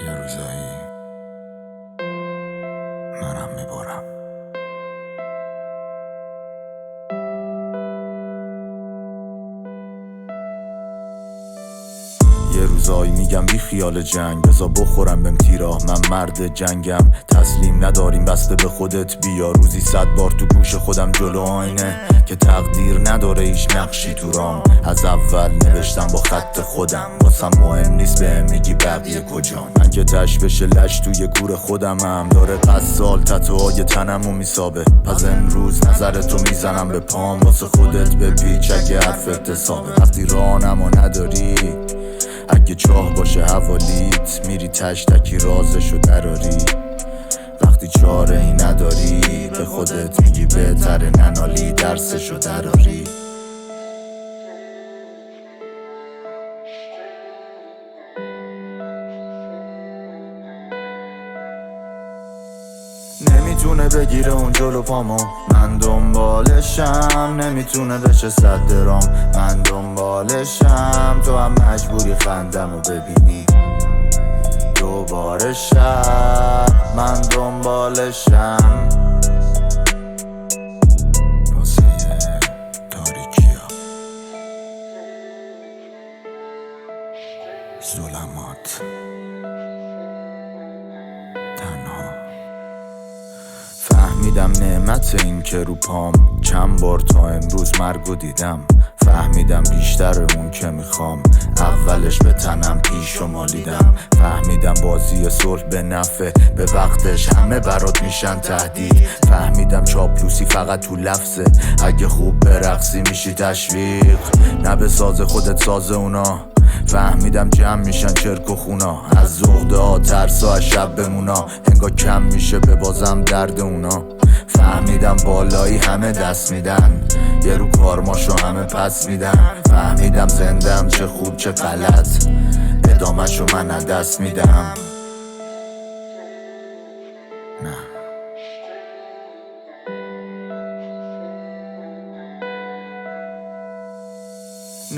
یه روزایی منم میبارم. یه روزایی میگم بی خیال جنگ، بزا بخورم بهم تیرا، من مرد جنگم. تسلیم نداریم، بسته به خودت بیا. روزی 100 بار تو گوش خودم جلو آینه که تقدیر نداره هیچ نقشی تو رام. از اول نوشتم با خط خودم، واسم مهم نیست بهم میگی بقیه کجان. من که تش بشه لش توی گور خودمم، داره قصال تتوهای تنمو میسابه. پس امروز نظرتو میزنم به پام، واسه خودت بپیچ اگه حرفت حسابه. وقتی رانمو نداری، اگه چاه باشه حوالیت، میری تشتکی رازشو دراری. وقتی چاره ای نداری، به خودت میگی بهتره ننالی، درسشو دراری. نمیتونه بگیره اون جلو پامو، من دنبالشم. نمیتونه بشه 100 درام، من دنبالشم. تو هم مجبوری خندمو ببینی دوباره شب، من دنبالشم. واسه تاریکیا، ظلمات، تنها. فهمیدم نعمت این که رو پام، چند بار تا امروز مرگو دیدم. فهمیدم بیشتر اون که میخوام، اولش به تنم پیش و مالیدم. فهمیدم بازی صلح به نفع، به وقتش همه برات میشن تهدید. فهمیدم چاپلوسی فقط تو لفظه، اگه خوب برقصی میشی تشویق. نه به ساز خودت، ساز اونا. فهمیدم جمع میشن چرک و خونا، از زغده ها ترسا، از شب بمونا. انگار کم میشه به بازم درد اونا. فهمیدم بالایی همه دست میدن، یه رو کارماشو همه پس میدن. فهمیدم زندم چه خوب چه غلط، ادامهشو من از دست میدم. نه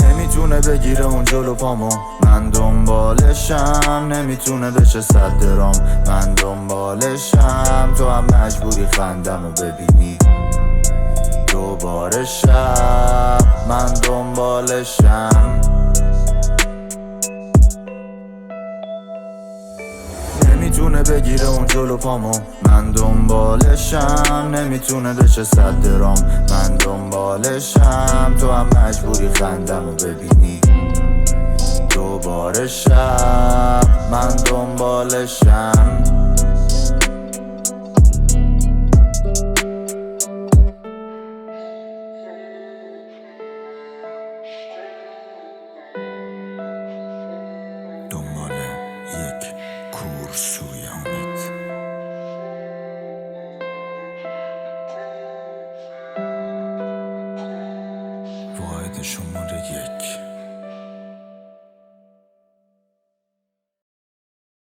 نمیتونه بگیره اون جلو پامو، من دنبالشم. نمیتونه بشه 100 درام، من دنبالشم. تو هم مجبوری خندمو ببینی دوباره شب، من دنبالشم. نمیتونه بگیره اون جلو پامو، من دنبالشم. نمیتونه بشه 100 درام، من دنبالشم. تو هم مجبوری خندمو ببینی دوباره شب، من دنبالشم. دنبال یک کورسوی امید. واحد شماره 1.